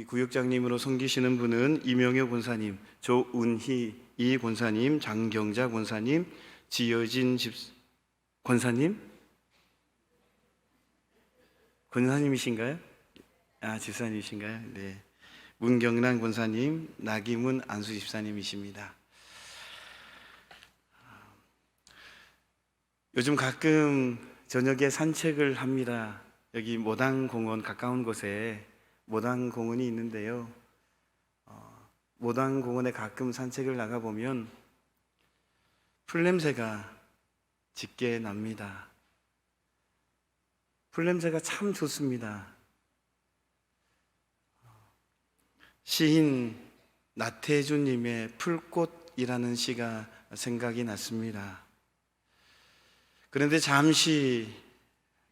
구역장님으로 섬기시는 분은 이명효 권사님, 조운희 이 권사님, 장경자 권사님, 지여진 권사님? 권사님이신가요? 집사님이신가요? 네. 문경란 권사님, 나기문 안수 집사님이십니다. 요즘 가끔 저녁에 산책을 합니다. 여기 모당공원 가까운 곳에 모당공원이 있는데요. 모당공원에 가끔 산책을 나가보면 풀냄새가 짙게 납니다. 풀냄새가 참 좋습니다. 시인 나태주님의 풀꽃이라는 시가 생각이 났습니다. 그런데 잠시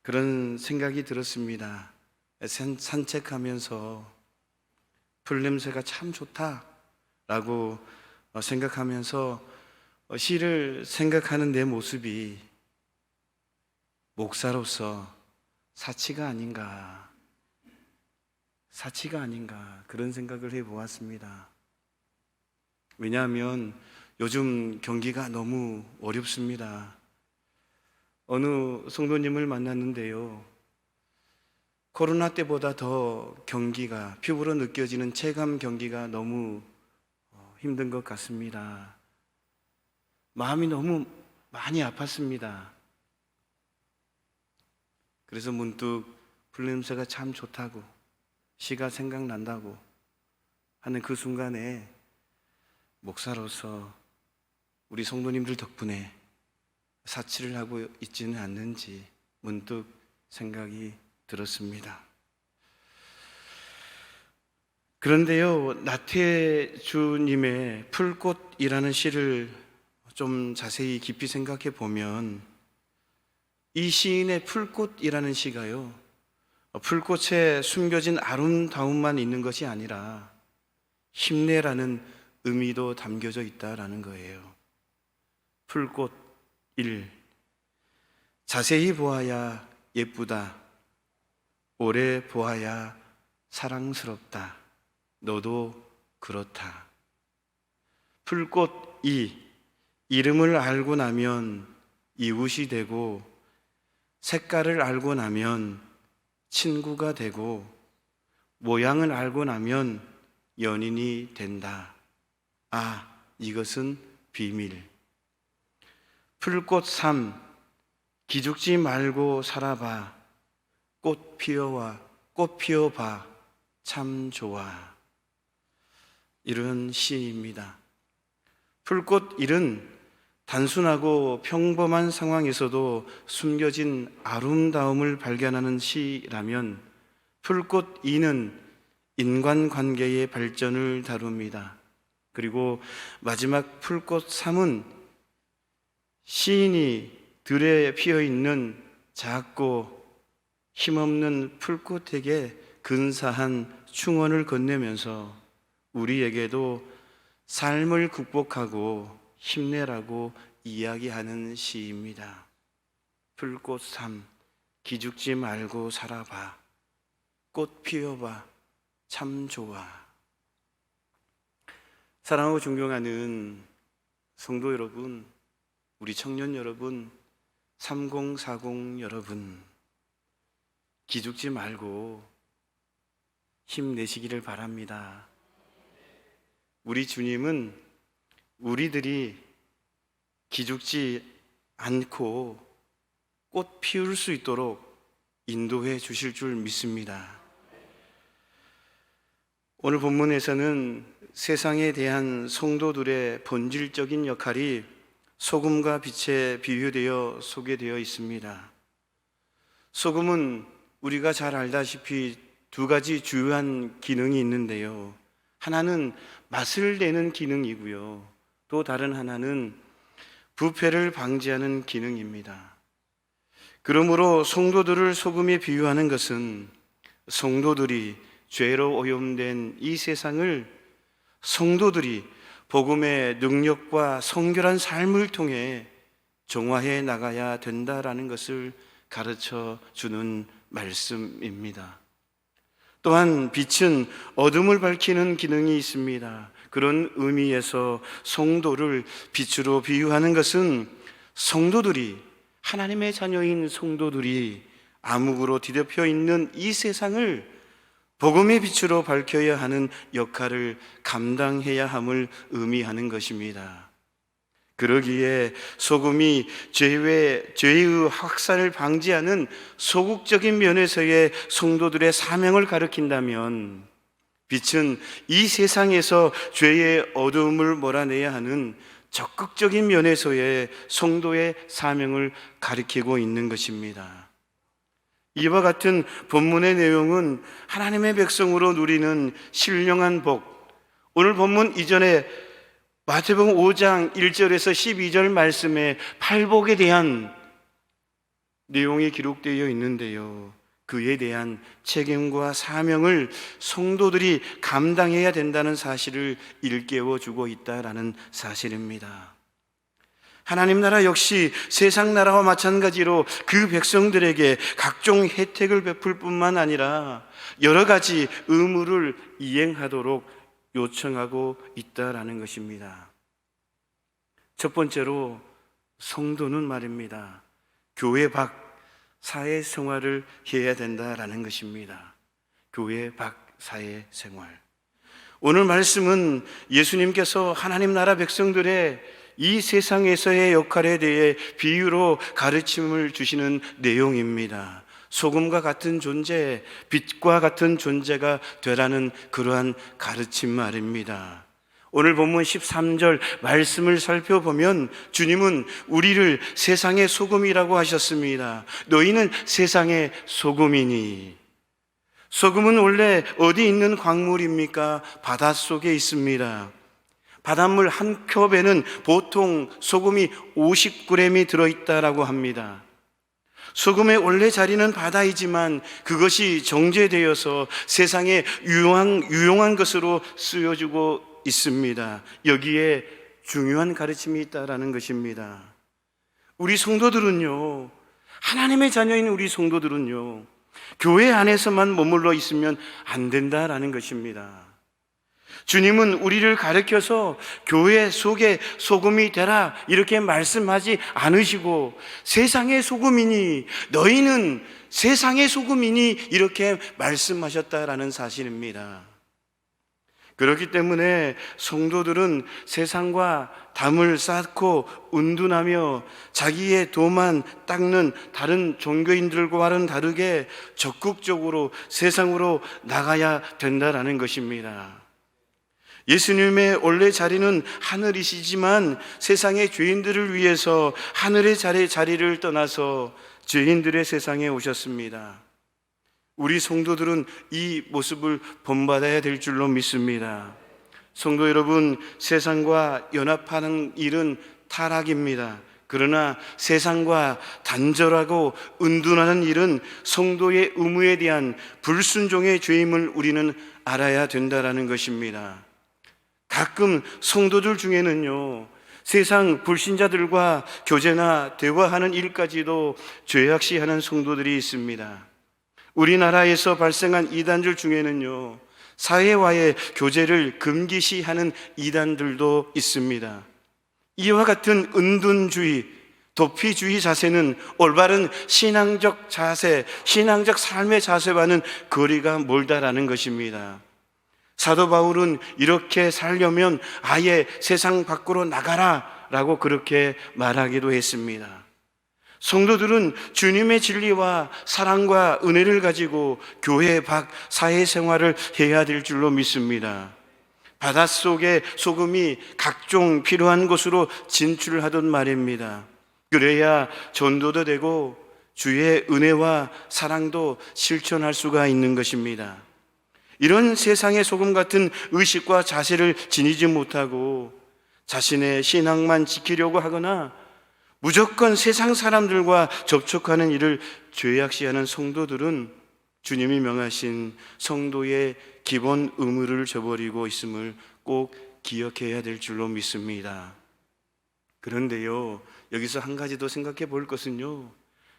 그런 생각이 들었습니다. 산책하면서 풀냄새가 참 좋다라고 생각하면서 시를 생각하는 내 모습이 목사로서 사치가 아닌가 그런 생각을 해보았습니다. 왜냐하면 요즘 경기가 너무 어렵습니다. 어느 성도님을 만났는데요, 코로나 때보다 더 경기가 피부로 느껴지는 체감 경기가 너무 힘든 것 같습니다. 마음이 너무 많이 아팠습니다. 그래서 문득 풀냄새가 참 좋다고, 시가 생각난다고 하는 그 순간에 목사로서 우리 성도님들 덕분에 사치를 하고 있지는 않는지 문득 생각이 들었습니다. 그런데요, 나태주님의 풀꽃이라는 시를 좀 자세히 깊이 생각해 보면 이 시인의 풀꽃이라는 시가요, 풀꽃에 숨겨진 아름다움만 있는 것이 아니라 힘내라는 의미도 담겨져 있다라는 거예요. 풀꽃 1. 자세히 보아야 예쁘다. 오래 보아야 사랑스럽다. 너도 그렇다. 풀꽃 2. 이름을 알고 나면 이웃이 되고, 색깔을 알고 나면 친구가 되고, 모양을 알고 나면 연인이 된다. 이것은 비밀. 풀꽃 3. 기죽지 말고 살아봐. 꽃 피워봐. 참 좋아. 이런 시입니다. 풀꽃 1은 단순하고 평범한 상황에서도 숨겨진 아름다움을 발견하는 시라면, 풀꽃 2는 인간관계의 발전을 다룹니다. 그리고 마지막 풀꽃 3은 시인이 들에 피어있는 작고 힘없는 풀꽃에게 근사한 충언을 건네면서 우리에게도 삶을 극복하고 힘내라고 이야기하는 시입니다. 풀꽃 3. 기죽지 말고 살아봐. 꽃 피워봐. 참 좋아. 사랑하고 존경하는 성도 여러분, 우리 청년 여러분, 3040 여러분, 기죽지 말고 힘내시기를 바랍니다. 우리 주님은 우리들이 기죽지 않고 꽃 피울 수 있도록 인도해 주실 줄 믿습니다. 오늘 본문에서는 세상에 대한 성도들의 본질적인 역할이 소금과 빛에 비유되어 소개되어 있습니다. 소금은 우리가 잘 알다시피 두 가지 주요한 기능이 있는데요, 하나는 맛을 내는 기능이고요, 또 다른 하나는 부패를 방지하는 기능입니다. 그러므로 성도들을 소금에 비유하는 것은 성도들이 죄로 오염된 이 세상을 성도들이 복음의 능력과 성결한 삶을 통해 정화해 나가야 된다라는 것을 가르쳐 주는 말씀입니다. 또한 빛은 어둠을 밝히는 기능이 있습니다. 그런 의미에서 성도를 빛으로 비유하는 것은 성도들이, 하나님의 자녀인 성도들이 암흑으로 뒤덮여 있는 이 세상을 복음의 빛으로 밝혀야 하는 역할을 감당해야 함을 의미하는 것입니다. 그러기에 소금이 죄의 확산을 방지하는 소극적인 면에서의 성도들의 사명을 가리킨다면, 빛은 이 세상에서 죄의 어두움을 몰아내야 하는 적극적인 면에서의 성도의 사명을 가리키고 있는 것입니다. 이와 같은 본문의 내용은 하나님의 백성으로 누리는 신령한 복, 오늘 본문 이전에 마태복음 5장 1절에서 12절 말씀에 팔복에 대한 내용이 기록되어 있는데요, 그에 대한 책임과 사명을 성도들이 감당해야 된다는 사실을 일깨워 주고 있다라는 사실입니다. 하나님 나라 역시 세상 나라와 마찬가지로 그 백성들에게 각종 혜택을 베풀 뿐만 아니라 여러 가지 의무를 이행하도록 요청하고 있다라는 것입니다. 첫 번째로 성도는 말입니다, 교회 밖 사회 생활을 해야 된다라는 것입니다. 교회 밖 사회 생활. 오늘 말씀은 예수님께서 하나님 나라 백성들의 이 세상에서의 역할에 대해 비유로 가르침을 주시는 내용입니다. 소금과 같은 존재, 빛과 같은 존재가 되라는 그러한 가르침 말입니다. 오늘 본문 13절 말씀을 살펴보면 주님은 우리를 세상의 소금이라고 하셨습니다. 너희는 세상의 소금이니. 소금은 원래 어디 있는 광물입니까? 바닷속에 있습니다. 바닷물 한 컵에는 보통 소금이 50g이 들어있다라고 합니다. 소금의 원래 자리는 바다이지만 그것이 정제되어서 세상에 유용한 것으로 쓰여지고 있습니다. 여기에 중요한 가르침이 있다라는 것입니다. 우리 성도들은요, 하나님의 자녀인 우리 성도들은요, 교회 안에서만 머물러 있으면 안 된다라는 것입니다. 주님은 우리를 가르쳐서 교회 속에 소금이 되라 이렇게 말씀하지 않으시고, 세상의 소금이니 너희는 세상의 소금이니 이렇게 말씀하셨다라는 사실입니다. 그렇기 때문에 성도들은 세상과 담을 쌓고 운둔하며 자기의 도만 닦는 다른 종교인들과는 다르게 적극적으로 세상으로 나가야 된다라는 것입니다. 예수님의 원래 자리는 하늘이시지만 세상의 죄인들을 위해서 하늘의 자리를 떠나서 죄인들의 세상에 오셨습니다. 우리 성도들은 이 모습을 본받아야 될 줄로 믿습니다. 성도 여러분, 세상과 연합하는 일은 타락입니다. 그러나 세상과 단절하고 은둔하는 일은 성도의 의무에 대한 불순종의 죄임을 우리는 알아야 된다는 것입니다. 가끔 성도들 중에는요, 세상 불신자들과 교제나 대화하는 일까지도 죄악시하는 성도들이 있습니다. 우리나라에서 발생한 이단들 중에는요, 사회와의 교제를 금기시하는 이단들도 있습니다. 이와 같은 은둔주의, 도피주의 자세는 올바른 신앙적 자세, 신앙적 삶의 자세와는 거리가 멀다라는 것입니다. 사도 바울은 이렇게 살려면 아예 세상 밖으로 나가라 라고 그렇게 말하기도 했습니다. 성도들은 주님의 진리와 사랑과 은혜를 가지고 교회 밖 사회생활을 해야 될 줄로 믿습니다. 바닷속에 소금이 각종 필요한 곳으로 진출하던 말입니다. 그래야 전도도 되고 주의 은혜와 사랑도 실천할 수가 있는 것입니다. 이런 세상의 소금 같은 의식과 자세를 지니지 못하고 자신의 신앙만 지키려고 하거나 무조건 세상 사람들과 접촉하는 일을 죄악시하는 성도들은 주님이 명하신 성도의 기본 의무를 저버리고 있음을 꼭 기억해야 될 줄로 믿습니다. 그런데요, 여기서 한 가지 더 생각해 볼 것은요,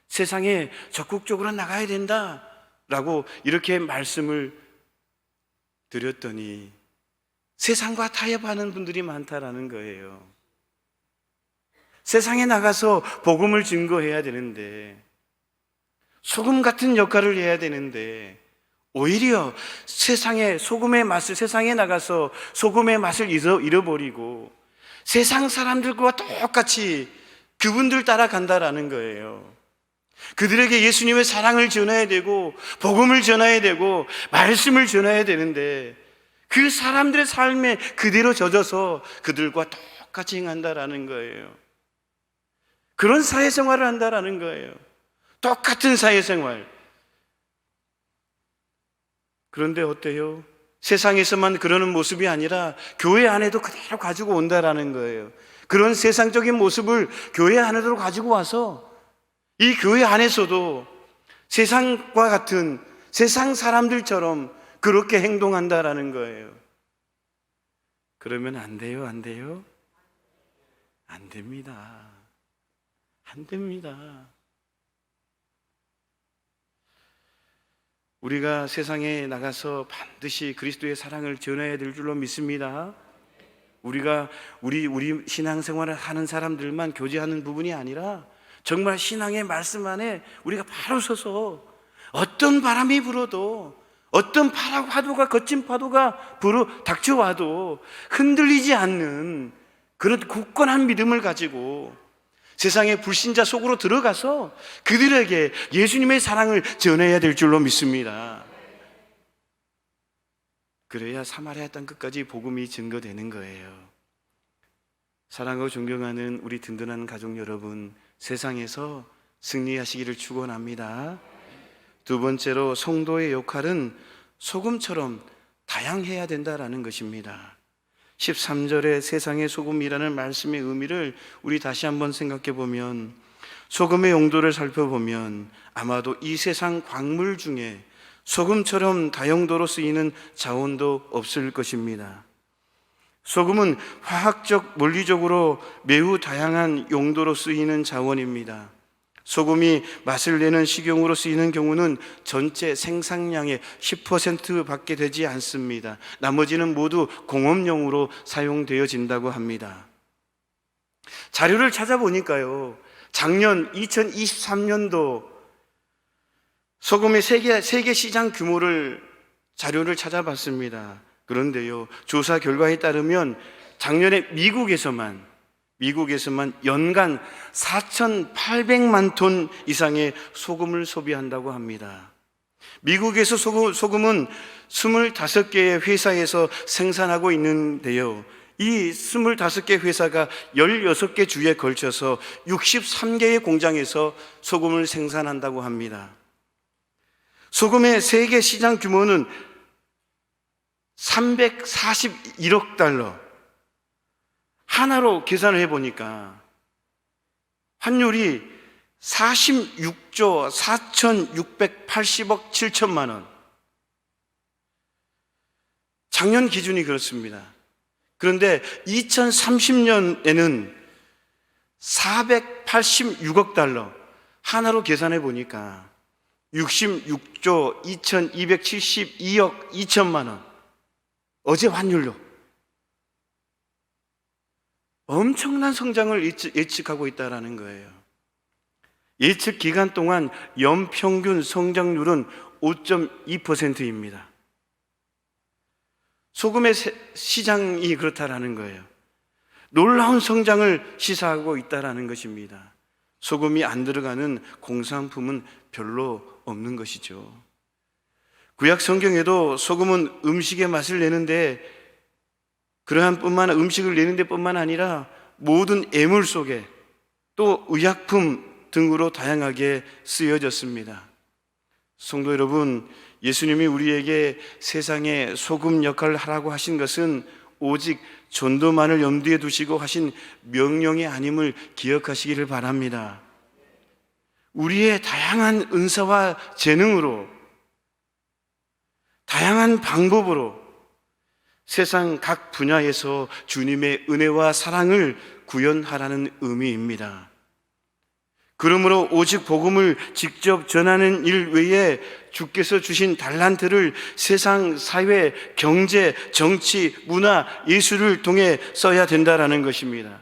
세상에 적극적으로 나가야 된다 라고 이렇게 말씀을 드렸더니 세상과 타협하는 분들이 많다라는 거예요. 세상에 나가서 복음을 증거해야 되는데, 소금 같은 역할을 해야 되는데, 오히려 세상에 소금의 맛을, 세상에 나가서 소금의 맛을 잃어버리고 세상 사람들과 똑같이 그분들 따라간다라는 거예요. 그들에게 예수님의 사랑을 전해야 되고 복음을 전해야 되고 말씀을 전해야 되는데, 그 사람들의 삶에 그대로 젖어서 그들과 똑같이 행한다라는 거예요. 그런 사회생활을 한다라는 거예요. 똑같은 사회생활. 그런데 어때요? 세상에서만 그러는 모습이 아니라 교회 안에도 그대로 가지고 온다라는 거예요. 그런 세상적인 모습을 교회 안에도 가지고 와서 이 교회 안에서도 세상과 같은 세상 사람들처럼 그렇게 행동한다라는 거예요. 그러면 안 돼요? 안 돼요? 안 됩니다. 안 됩니다. 우리가 세상에 나가서 반드시 그리스도의 사랑을 전해야 될 줄로 믿습니다. 우리가 우리 신앙생활을 하는 사람들만 교제하는 부분이 아니라 정말 신앙의 말씀 안에 우리가 바로 서서 어떤 바람이 불어도, 어떤 파도가, 거친 파도가 닥쳐와도 흔들리지 않는 그런 굳건한 믿음을 가지고 세상의 불신자 속으로 들어가서 그들에게 예수님의 사랑을 전해야 될 줄로 믿습니다. 그래야 사마리아 땅 끝까지 복음이 증거되는 거예요. 사랑하고 존경하는 우리 든든한 가족 여러분, 세상에서 승리하시기를 축원합니다. 두 번째로, 성도의 역할은 소금처럼 다양해야 된다라는 것입니다. 13절에 세상의 소금이라는 말씀의 의미를 우리 다시 한번 생각해 보면, 소금의 용도를 살펴보면 아마도 이 세상 광물 중에 소금처럼 다용도로 쓰이는 자원도 없을 것입니다. 소금은 화학적, 물리적으로 매우 다양한 용도로 쓰이는 자원입니다. 소금이 맛을 내는 식용으로 쓰이는 경우는 전체 생산량의 10%밖에 되지 않습니다. 나머지는 모두 공업용으로 사용되어진다고 합니다. 자료를 찾아보니까요, 작년 2023년도 소금의 세계 시장 규모를 자료를 찾아봤습니다. 그런데요, 조사 결과에 따르면 작년에 미국에서만 연간 4,800만 톤 이상의 소금을 소비한다고 합니다. 미국에서 소금은 25개의 회사에서 생산하고 있는데요, 이 25개 회사가 16개 주에 걸쳐서 63개의 공장에서 소금을 생산한다고 합니다. 소금의 세계 시장 규모는 341억 달러. 하나로 계산을 해보니까 환율이 46조 4,680억 7천만 원. 작년 기준이 그렇습니다. 그런데 2030년에는 486억 달러. 하나로 계산해 보니까 66조 2,272억 2천만 원. 어제 환율로 엄청난 성장을 예측하고 있다는 거예요. 예측 기간 동안 연평균 성장률은 5.2%입니다. 소금의 시장이 그렇다라는 거예요. 놀라운 성장을 시사하고 있다는 것입니다. 소금이 안 들어가는 공산품은 별로 없는 것이죠. 구약 성경에도 소금은 음식의 맛을 내는데, 음식을 내는데 뿐만 아니라 모든 애물 속에, 또 의약품 등으로 다양하게 쓰여졌습니다. 성도 여러분, 예수님이 우리에게 세상에 소금 역할을 하라고 하신 것은 오직 전도만을 염두에 두시고 하신 명령이 아님을 기억하시기를 바랍니다. 우리의 다양한 은사와 재능으로, 다양한 방법으로 세상 각 분야에서 주님의 은혜와 사랑을 구현하라는 의미입니다. 그러므로 오직 복음을 직접 전하는 일 외에 주께서 주신 달란트를 세상, 사회, 경제, 정치, 문화, 예술을 통해 써야 된다라는 것입니다.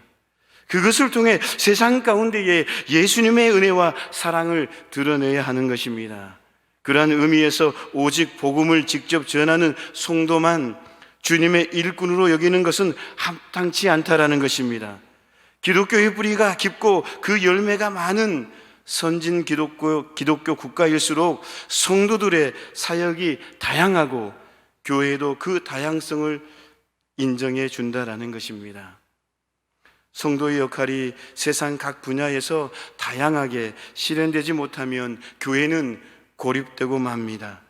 그것을 통해 세상 가운데에 예수님의 은혜와 사랑을 드러내야 하는 것입니다. 그러한 의미에서 오직 복음을 직접 전하는 성도만 주님의 일꾼으로 여기는 것은 합당치 않다라는 것입니다. 기독교의 뿌리가 깊고 그 열매가 많은 선진 기독교 국가일수록 성도들의 사역이 다양하고 교회도 그 다양성을 인정해 준다라는 것입니다. 성도의 역할이 세상 각 분야에서 다양하게 실현되지 못하면 교회는 고립되고 맙니다.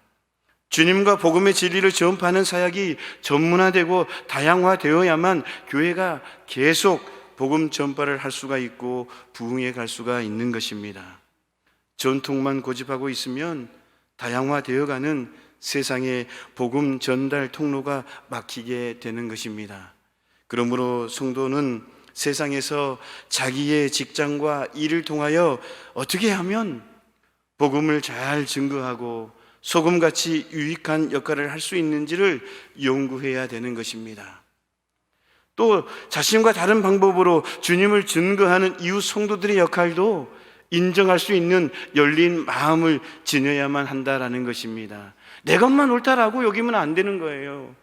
주님과 복음의 진리를 전파하는 사역이 전문화되고 다양화되어야만 교회가 계속 복음 전파를 할 수가 있고 부흥해 갈 수가 있는 것입니다. 전통만 고집하고 있으면 다양화되어가는 세상의 복음 전달 통로가 막히게 되는 것입니다. 그러므로 성도는 세상에서 자기의 직장과 일을 통하여 어떻게 하면 복음을 잘 증거하고 소금같이 유익한 역할을 할 수 있는지를 연구해야 되는 것입니다. 또 자신과 다른 방법으로 주님을 증거하는 이웃 성도들의 역할도 인정할 수 있는 열린 마음을 지녀야만 한다라는 것입니다. 내 것만 옳다라고 여기면 안 되는 거예요.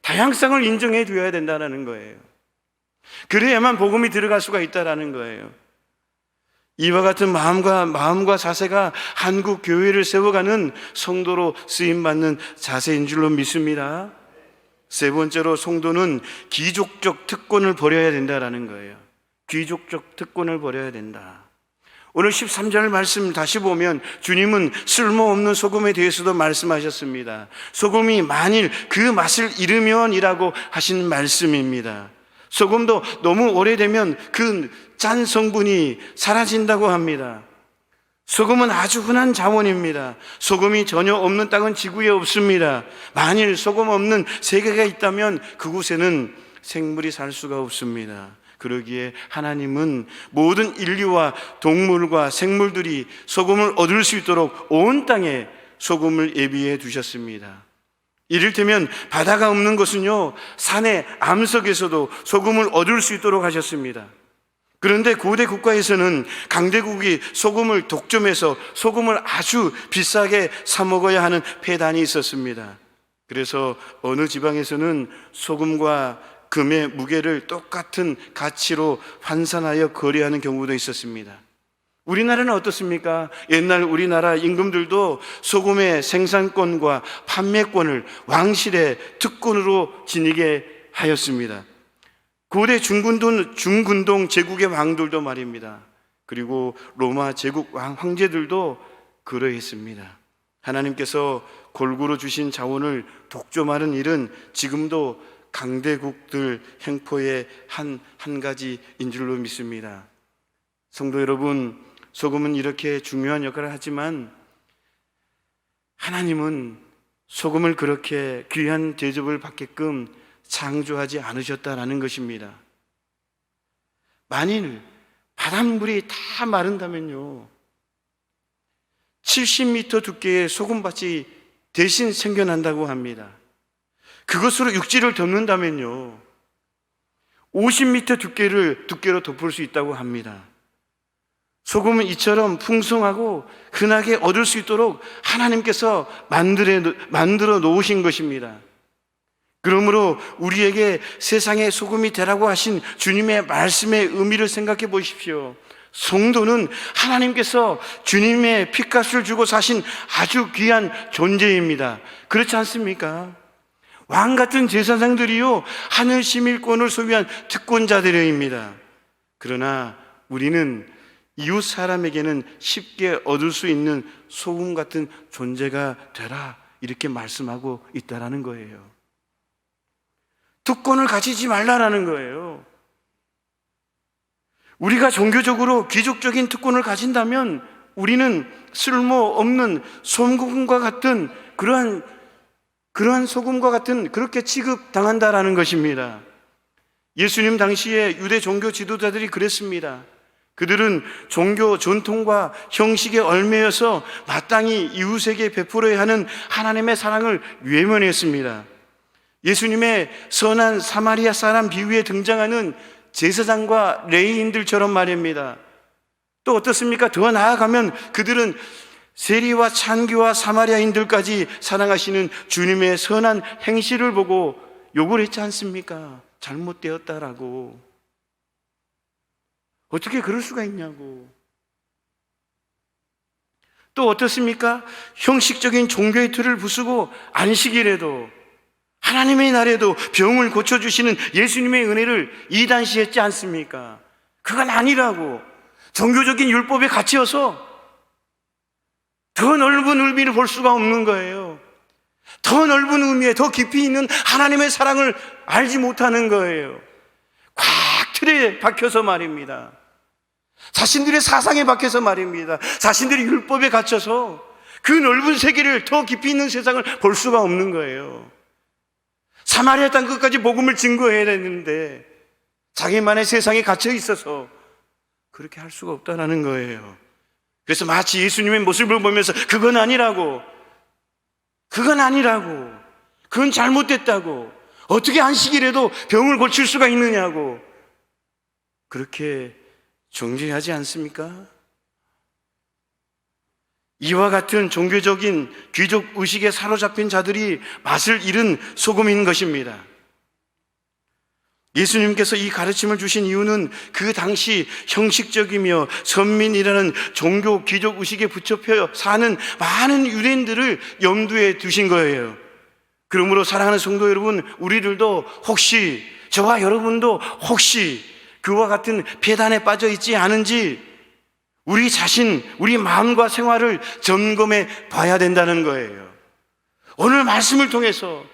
다양성을 인정해 줘야 된다는 거예요. 그래야만 복음이 들어갈 수가 있다라는 거예요. 이와 같은 마음과 자세가 한국 교회를 세워가는 성도로 쓰임받는 자세인 줄로 믿습니다. 세 번째로 성도는 귀족적 특권을 버려야 된다라는 거예요. 귀족적 특권을 버려야 된다. 오늘 13절 말씀 다시 보면 주님은 쓸모없는 소금에 대해서도 말씀하셨습니다. 소금이 만일 그 맛을 잃으면이라고 하신 말씀입니다. 소금도 너무 오래되면 그 짠 성분이 사라진다고 합니다. 소금은 아주 흔한 자원입니다. 소금이 전혀 없는 땅은 지구에 없습니다. 만일 소금 없는 세계가 있다면 그곳에는 생물이 살 수가 없습니다. 그러기에 하나님은 모든 인류와 동물과 생물들이 소금을 얻을 수 있도록 온 땅에 소금을 예비해 두셨습니다. 이를테면 바다가 없는 곳은요, 산의 암석에서도 소금을 얻을 수 있도록 하셨습니다. 그런데 고대 국가에서는 강대국이 소금을 독점해서 소금을 아주 비싸게 사 먹어야 하는 폐단이 있었습니다. 그래서 어느 지방에서는 소금과 금의 무게를 똑같은 가치로 환산하여 거래하는 경우도 있었습니다. 우리나라는 어떻습니까? 옛날 우리나라 임금들도 소금의 생산권과 판매권을 왕실의 특권으로 지니게 하였습니다. 고대 중근동 제국의 왕들도 말입니다. 그리고 로마 제국 황제들도 그러했습니다. 하나님께서 골고루 주신 자원을 독점하는 일은 지금도 강대국들 행포의 한 가지인 줄로 믿습니다. 성도 여러분, 소금은 이렇게 중요한 역할을 하지만 하나님은 소금을 그렇게 귀한 대접을 받게끔 창조하지 않으셨다라는 것입니다. 만일 바닷물이 다 마른다면요, 70m 두께의 소금밭이 대신 생겨난다고 합니다. 그것으로 육지를 덮는다면요, 50m 두께로 덮을 수 있다고 합니다. 소금은 이처럼 풍성하고 흔하게 얻을 수 있도록 하나님께서 만들어 놓으신 것입니다. 그러므로 우리에게 세상의 소금이 되라고 하신 주님의 말씀의 의미를 생각해 보십시오. 성도는 하나님께서 주님의 피값을 주고 사신 아주 귀한 존재입니다. 그렇지 않습니까? 왕 같은 제사장들이요, 하늘 시민권을 소유한 특권자들입니다. 그러나 우리는 이웃 사람에게는 쉽게 얻을 수 있는 소금 같은 존재가 되라, 이렇게 말씀하고 있다라는 거예요. 특권을 가지지 말라라는 거예요. 우리가 종교적으로 귀족적인 특권을 가진다면 우리는 쓸모없는 소금과 같은 그러한 소금과 같은 그렇게 취급당한다라는 것입니다. 예수님 당시에 유대 종교 지도자들이 그랬습니다. 그들은 종교 전통과 형식에 얽매여서 마땅히 이웃에게 베풀어야 하는 하나님의 사랑을 외면했습니다. 예수님의 선한 사마리아 사람 비유에 등장하는 제사장과 레위인들처럼 말입니다. 또 어떻습니까? 더 나아가면 그들은 세리와 창기와 사마리아인들까지 사랑하시는 주님의 선한 행실을 보고 욕을 했지 않습니까? 잘못되었다라고. 어떻게 그럴 수가 있냐고. 또 어떻습니까? 형식적인 종교의 틀을 부수고 안식일에도 하나님의 날에도 병을 고쳐주시는 예수님의 은혜를 이단시했지 않습니까? 그건 아니라고. 종교적인 율법에 갇혀서 더 넓은 의미를 볼 수가 없는 거예요. 더 넓은 의미에 더 깊이 있는 하나님의 사랑을 알지 못하는 거예요. 꽉 틀에 박혀서 말입니다. 자신들의 사상에 박혀서 말입니다. 자신들의 율법에 갇혀서 그 넓은 세계를, 더 깊이 있는 세상을 볼 수가 없는 거예요. 사마리아 땅 끝까지 복음을 증거해야 되는데 자기만의 세상에 갇혀 있어서 그렇게 할 수가 없다는 거예요. 그래서 마치 예수님의 모습을 보면서 그건 아니라고, 그건 잘못됐다고, 어떻게 안식일에도 병을 고칠 수가 있느냐고 그렇게 정죄하지 않습니까? 이와 같은 종교적인 귀족 의식에 사로잡힌 자들이 맛을 잃은 소금인 것입니다. 예수님께서 이 가르침을 주신 이유는 그 당시 형식적이며 선민이라는 종교 귀족 의식에 붙잡혀 사는 많은 유대인들을 염두에 두신 거예요. 그러므로 사랑하는 성도 여러분, 우리들도 혹시, 저와 여러분도 혹시 그와 같은 폐단에 빠져 있지 않은지 우리 자신, 우리 마음과 생활을 점검해 봐야 된다는 거예요. 오늘 말씀을 통해서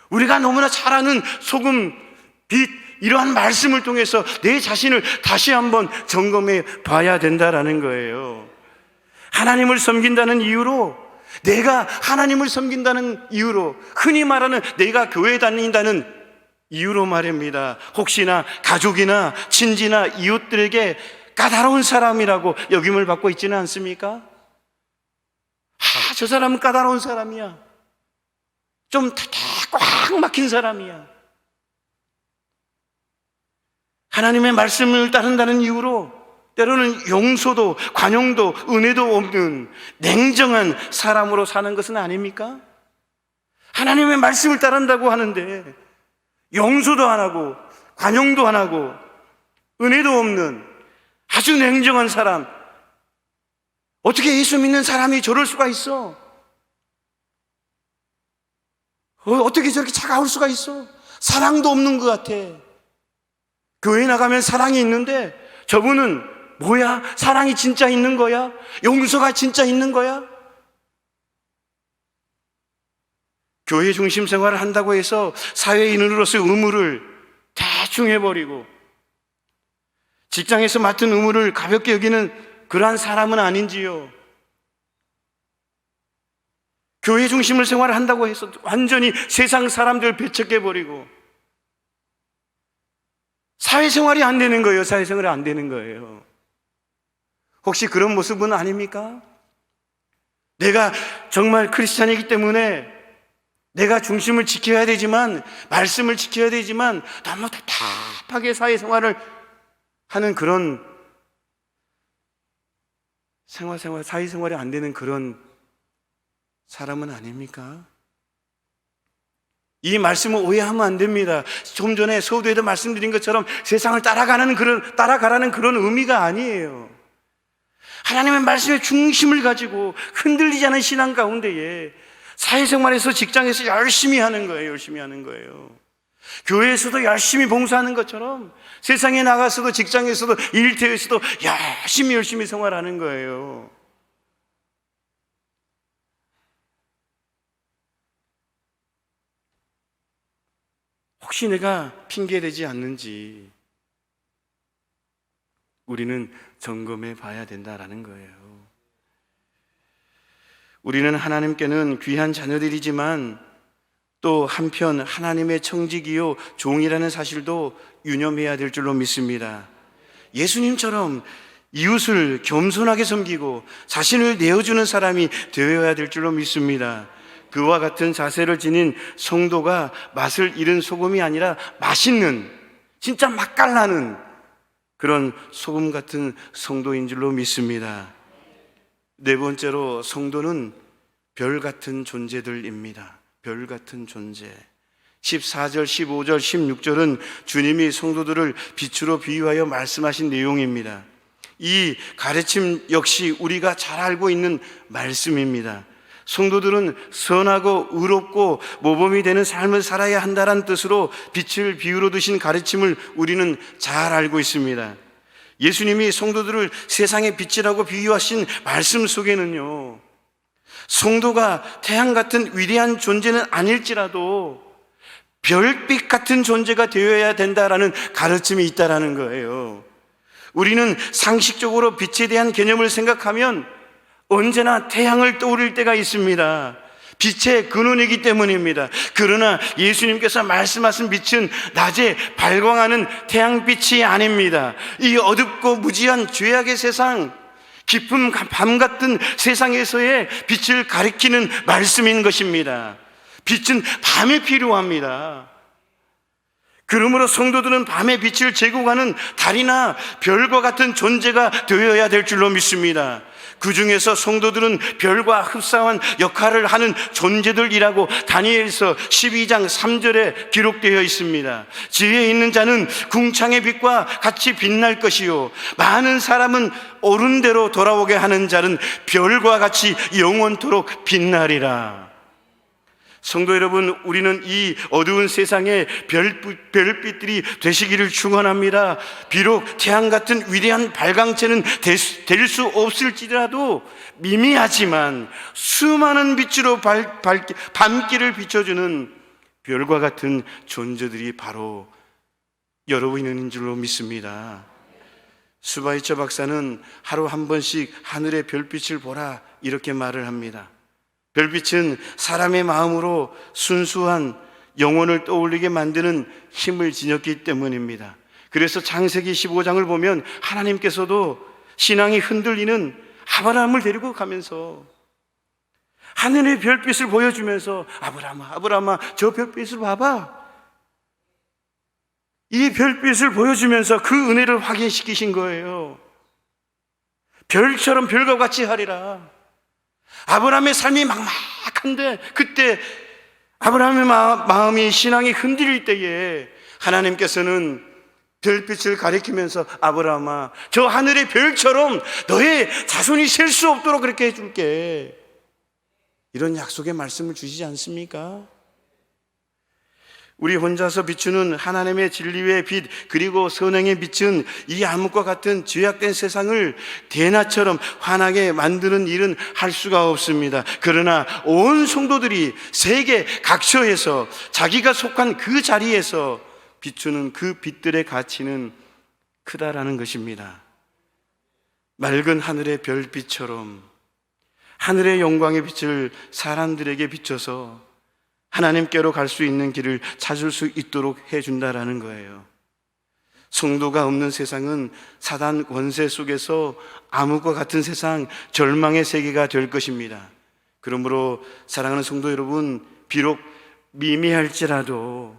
우리가 너무나 잘 아는 소금, 빛, 이러한 말씀을 통해서 내 자신을 다시 한번 점검해 봐야 된다는 거예요. 하나님을 섬긴다는 이유로, 내가 하나님을 섬긴다는 이유로, 흔히 말하는 내가 교회 다닌다는 이유로 말입니다. 혹시나 가족이나 친지나 이웃들에게 까다로운 사람이라고 여김을 받고 있지는 않습니까? 저 사람은 까다로운 사람이야. 좀 꽉 막힌 사람이야. 하나님의 말씀을 따른다는 이유로 때로는 용서도 관용도 은혜도 없는 냉정한 사람으로 사는 것은 아닙니까? 하나님의 말씀을 따른다고 하는데 용서도 안 하고 관용도 안 하고 은혜도 없는 아주 냉정한 사람, 어떻게 예수 믿는 사람이 저럴 수가 있어? 어떻게 저렇게 차가울 수가 있어? 사랑도 없는 것 같아. 교회 나가면 사랑이 있는데 저분은 뭐야? 사랑이 진짜 있는 거야? 용서가 진짜 있는 거야? 교회 중심 생활을 한다고 해서 사회인으로서의 의무를 대충 해버리고 직장에서 맡은 의무를 가볍게 여기는 그러한 사람은 아닌지요. 교회 중심을 생활을 한다고 해서 완전히 세상 사람들 배척해버리고 사회생활이 안 되는 거예요. 사회생활이 안 되는 거예요. 혹시 그런 모습은 아닙니까? 내가 정말 크리스찬이기 때문에 내가 중심을 지켜야 되지만, 말씀을 지켜야 되지만 너무 답답하게 사회생활을 하는 그런 사회생활이 안 되는 그런 사람은 아닙니까? 이 말씀을 오해하면 안 됩니다. 좀 전에 서두에도 말씀드린 것처럼 세상을 따라가라는 그런 의미가 아니에요. 하나님의 말씀의 중심을 가지고 흔들리지 않은 신앙 가운데에 사회생활에서, 직장에서 열심히 하는 거예요. 교회에서도 열심히 봉사하는 것처럼 세상에 나가서도, 직장에서도, 일터에서도 열심히 생활하는 거예요. 혹시 내가 핑계대지 않는지 우리는 점검해 봐야 된다라는 거예요. 우리는 하나님께는 귀한 자녀들이지만 또 한편 하나님의 청지기요 종이라는 사실도 유념해야 될 줄로 믿습니다. 예수님처럼 이웃을 겸손하게 섬기고 자신을 내어주는 사람이 되어야 될 줄로 믿습니다. 그와 같은 자세를 지닌 성도가 맛을 잃은 소금이 아니라 맛있는, 진짜 맛깔나는 그런 소금 같은 성도인 줄로 믿습니다. 네 번째로, 성도는 별 같은 존재들입니다. 별 같은 존재. 14절, 15절, 16절은 주님이 성도들을 빛으로 비유하여 말씀하신 내용입니다. 이 가르침 역시 우리가 잘 알고 있는 말씀입니다. 성도들은 선하고 의롭고 모범이 되는 삶을 살아야 한다는 뜻으로 빛을 비유로 드신 가르침을 우리는 잘 알고 있습니다. 예수님이 성도들을 세상의 빛이라고 비유하신 말씀 속에는요, 성도가 태양 같은 위대한 존재는 아닐지라도 별빛 같은 존재가 되어야 된다라는 가르침이 있다라는 거예요. 우리는 상식적으로 빛에 대한 개념을 생각하면 언제나 태양을 떠올릴 때가 있습니다. 빛의 근원이기 때문입니다. 그러나 예수님께서 말씀하신 빛은 낮에 발광하는 태양빛이 아닙니다. 이 어둡고 무지한 죄악의 세상, 깊은 밤 같은 세상에서의 빛을 가리키는 말씀인 것입니다. 빛은 밤에 필요합니다. 그러므로 성도들은 밤의 빛을 제공하는 달이나 별과 같은 존재가 되어야 될 줄로 믿습니다. 그 중에서 성도들은 별과 흡사한 역할을 하는 존재들이라고 다니엘서 12장 3절에 기록되어 있습니다. 지혜에 있는 자는 궁창의 빛과 같이 빛날 것이요, 많은 사람은 옳은 대로 돌아오게 하는 자는 별과 같이 영원토록 빛나리라. 성도 여러분, 우리는 이 어두운 세상에 별빛들이 되시기를 축원합니다. 비록 태양 같은 위대한 발광체는 될 수 없을지라도 미미하지만 수많은 빛으로 밤길을 비춰주는 별과 같은 존재들이 바로 여러분인 줄로 믿습니다. 수바이처 박사는 하루 한 번씩 하늘의 별빛을 보라 이렇게 말을 합니다. 별빛은 사람의 마음으로 순수한 영혼을 떠올리게 만드는 힘을 지녔기 때문입니다. 그래서 창세기 15장을 보면 하나님께서도 신앙이 흔들리는 아브라함을 데리고 가면서 하늘의 별빛을 보여주면서 아브라함아 저 별빛을 봐봐, 이 별빛을 보여주면서 그 은혜를 확인시키신 거예요. 별처럼 별과 같이 하리라. 아브라함의 삶이 막막한데 그때 아브라함의 마음이, 신앙이 흔들릴 때에 하나님께서는 별빛을 가리키면서 아브라함아 저 하늘의 별처럼 너의 자손이 셀 수 없도록 그렇게 해줄게, 이런 약속의 말씀을 주시지 않습니까? 우리 혼자서 비추는 하나님의 진리의 빛, 그리고 선행의 빛은 이 암흑과 같은 죄악된 세상을 대낮처럼 환하게 만드는 일은 할 수가 없습니다. 그러나 온 성도들이 세계 각처에서 자기가 속한 그 자리에서 비추는 그 빛들의 가치는 크다라는 것입니다. 맑은 하늘의 별빛처럼 하늘의 영광의 빛을 사람들에게 비춰서 하나님께로 갈 수 있는 길을 찾을 수 있도록 해준다라는 거예요. 성도가 없는 세상은 사단 권세 속에서 암흑과 같은 세상, 절망의 세계가 될 것입니다. 그러므로 사랑하는 성도 여러분, 비록 미미할지라도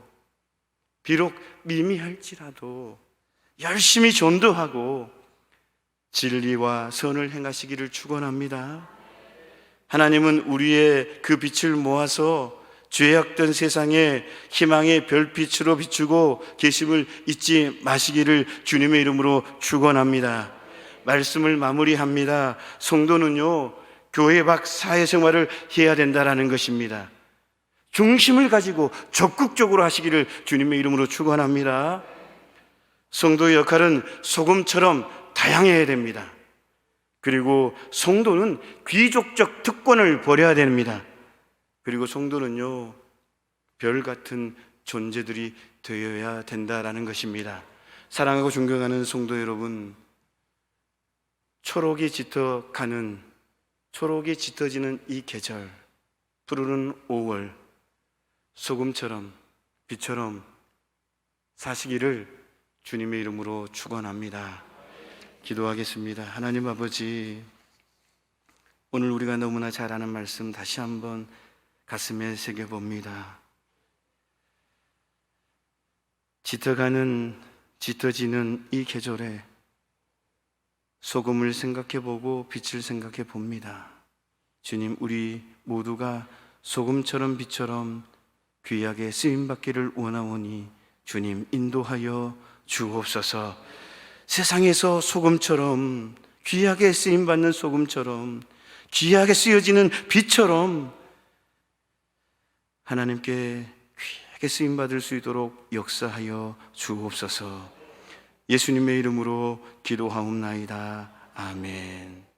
열심히 전도하고 진리와 선을 행하시기를 축원합니다. 하나님은 우리의 그 빛을 모아서 죄악된 세상에 희망의 별빛으로 비추고 계심을 잊지 마시기를 주님의 이름으로 축원합니다. 말씀을 마무리합니다. 성도는요, 교회 밖 사회생활을 해야 된다라는 것입니다. 중심을 가지고 적극적으로 하시기를 주님의 이름으로 축원합니다. 성도의 역할은 소금처럼 다양해야 됩니다. 그리고 성도는 귀족적 특권을 버려야 됩니다. 그리고 성도는요, 별 같은 존재들이 되어야 된다라는 것입니다. 사랑하고 존경하는 성도 여러분, 초록이 짙어지는 이 계절, 푸르른 5월, 소금처럼 빛처럼 사시기를 주님의 이름으로 축원합니다. 기도하겠습니다. 하나님 아버지, 오늘 우리가 너무나 잘 아는 말씀 다시 한번 가슴에 새겨봅니다. 짙어지는 이 계절에 소금을 생각해보고 빛을 생각해봅니다. 주님, 우리 모두가 소금처럼 빛처럼 귀하게 쓰임받기를 원하오니 주님 인도하여 주옵소서. 세상에서 소금처럼 귀하게 쓰임받는 소금처럼 귀하게 쓰여지는 빛처럼 하나님께 귀하게 쓰임받을 수 있도록 역사하여 주옵소서. 예수님의 이름으로 기도하옵나이다. 아멘.